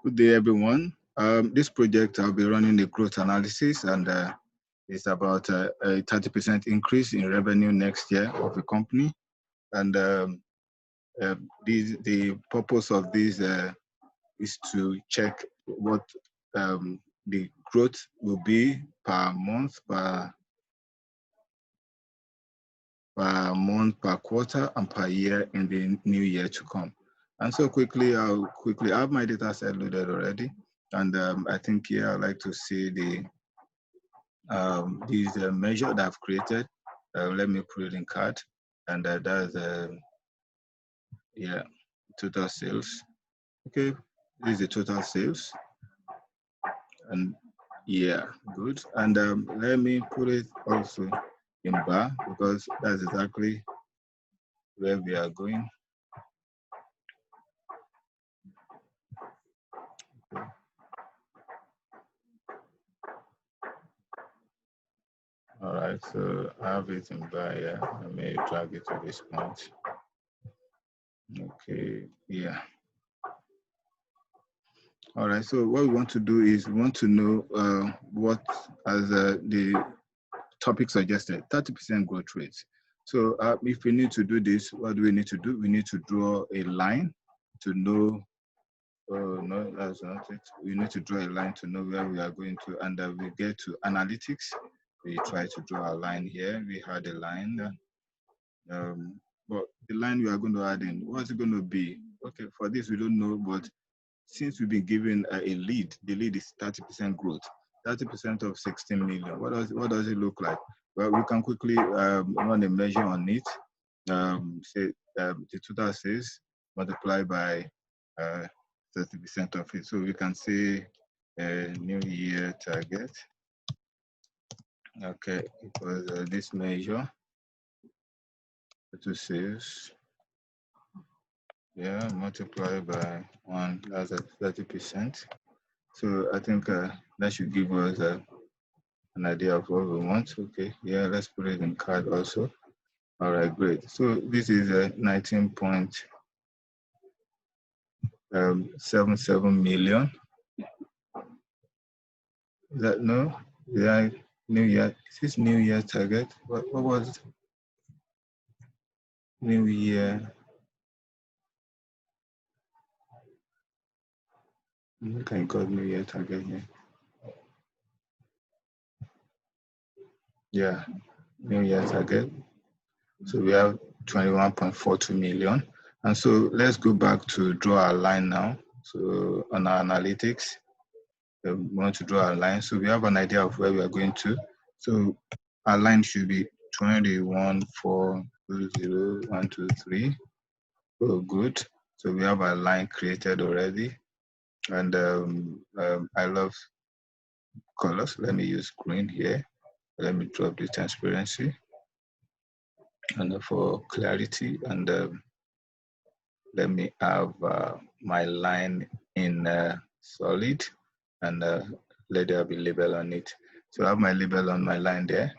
Good day, everyone. This project, I'll be running a growth analysis, and it's about a 30% increase in revenue next year of the company. And the purpose of this is to check what the growth will be per month, per quarter, and per year in the new year to come. And so I'll quickly have my data set loaded already. And I think here I'd like to see these measure that I've created. Let me put it in card. And that's, total sales. Okay, this is the total sales. And yeah, good. And let me put it also in bar, because that's exactly where we are going. All right, so I have it in bar here. I may drag it to this point. Okay, yeah. All right, so what we want to do is we want to know what, as the topic suggested, 30% growth rate. So if we need to do this, what do we need to do? We need to draw a line to know, no, that's not it. We need to draw a line to know where we are going to, and we get to analytics. We try to draw a line here. We had a line, but the line we are going to add in, what's it going to be? Okay, for this, we don't know, but since we've been given a lead, the lead is 30% growth, 30% of 16 million. What does it look like? Well, we can quickly run a measure on it. Say the total sales multiplied by 30% of it. So we can say new year target. Okay, because this measure to sales, yeah, multiplied by 1, that's at 30%. So I think that should give us an idea of what we want. Okay, yeah, let's put it in card also. All right, great. So this is 19.77 million. Is that no? Yeah, new year. Is this new year target? What was it? New year. Okay, got new year target here. Yeah, new year target. So we have 21.42 million. And so let's go back to draw a line now. So on our analytics, we want to draw a line. So we have an idea of where we are going to. So our line should be 21,420,123. Oh, good. So we have a line created already. And I love colors. Let me use green here. Let me drop the transparency. And for clarity, and let me have my line in solid, and let there be label on it. So I have my label on my line there.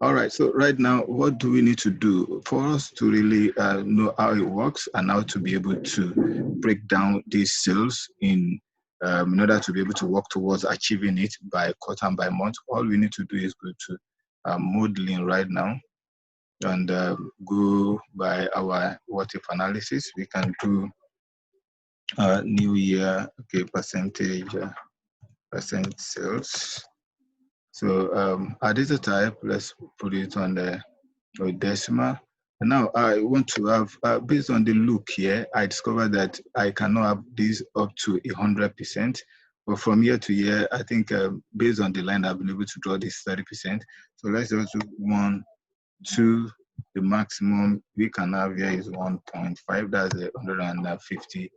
All right, so right now, what do we need to do for us to really know how it works and how to be able to break down these sales in order to be able to work towards achieving it by quarter and by month? All we need to do is go to modeling right now and go by our what if analysis. We can do new year, okay, percentage sales. So our data type, let's put it on the decimal. And now I want to have, based on the look here, I discovered that I cannot have this up to 100%. But from year to year, I think based on the line, I've been able to draw this 30%. So let's just do 1, 2, the maximum we can have here is 1.5, that's 150%.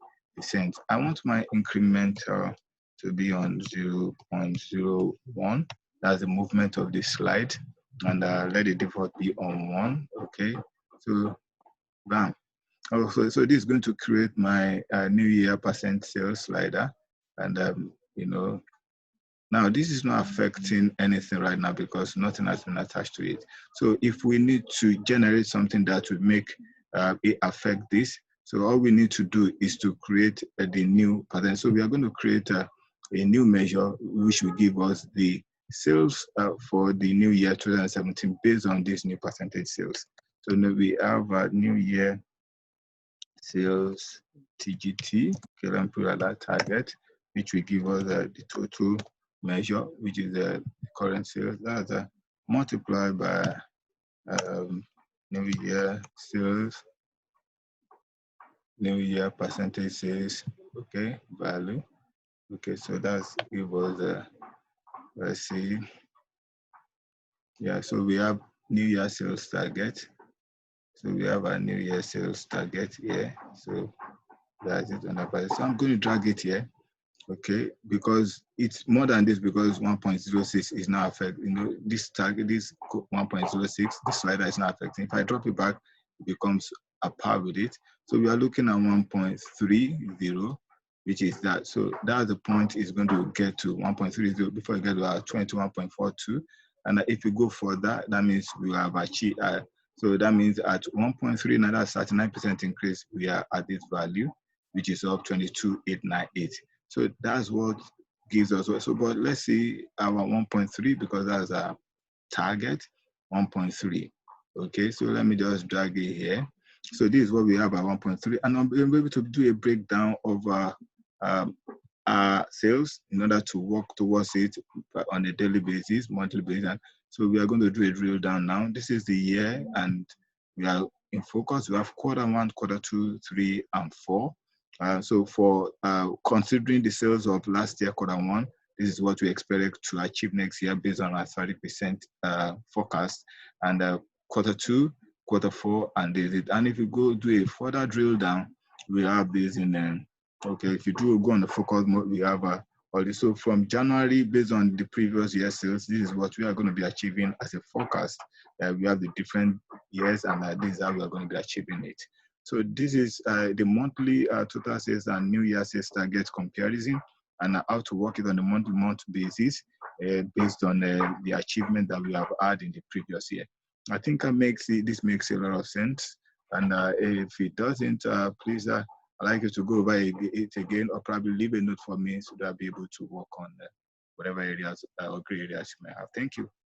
I want my incremental to be on 0.01. That's the movement of the slide. And let the default be on 1, okay? So, bam. Also, so this is going to create my new year percent sales slider. And, you know, now this is not affecting anything right now because nothing has been attached to it. So if we need to generate something that would make it affect this, So all we need to do is to create the new pattern. So we are going to create a new measure which will give us the sales for the new year 2017 based on this new percentage sales. So now we have a new year sales TGT, okay, let me put that target, which will give us the total measure, which is the current sales. That's multiplied by new year sales, new year percentage sales, okay, value. Okay, so that's give us let's see. Yeah, so we have new year sales target. So we have a new year sales target here. So that's it on that. So I'm going to drag it here. Okay, because it's more than this, because 1.06 is not affecting, you know, this target, this 1.06, this slider is not affecting. If I drop it back, it becomes a par with it. So we are looking at 1.30, which is that. So that's the point is going to get to 1.30 before you get to our 21.42. And if you go further, that means we have achieved, so that means at 1.3, now that's 39% increase, we are at this value, which is up 22,898. So that's what gives us. So, but let's see our 1.3 because that's our target, 1.3. Okay, so let me just drag it here. So this is what we have at 1.3, and I'm able to do a breakdown of our sales in order to work towards it on a daily basis, monthly basis. So we are going to do a drill down now. This is the year, and we are in focus. We have Q1, Q2, 3, and 4. So for considering the sales of last year, Q1, this is what we expect to achieve next year based on our 30% forecast. And Q2, Q4, and this is. And if you go do a further drill down, we have this in okay, if you do go on the focus mode, we have all this. So from January, based on the previous year sales, this is what we are going to be achieving as a forecast. We have the different years, and this is how we are going to be achieving it. So this is the monthly total sales and new year sales target comparison, and how to work it on a month-to-month basis based on the achievement that we have had in the previous year. I think this makes a lot of sense. And if it doesn't, please, I'd like you to go over it again, or probably leave a note for me so that I'll be able to work on whatever areas or gray areas you may have. Thank you.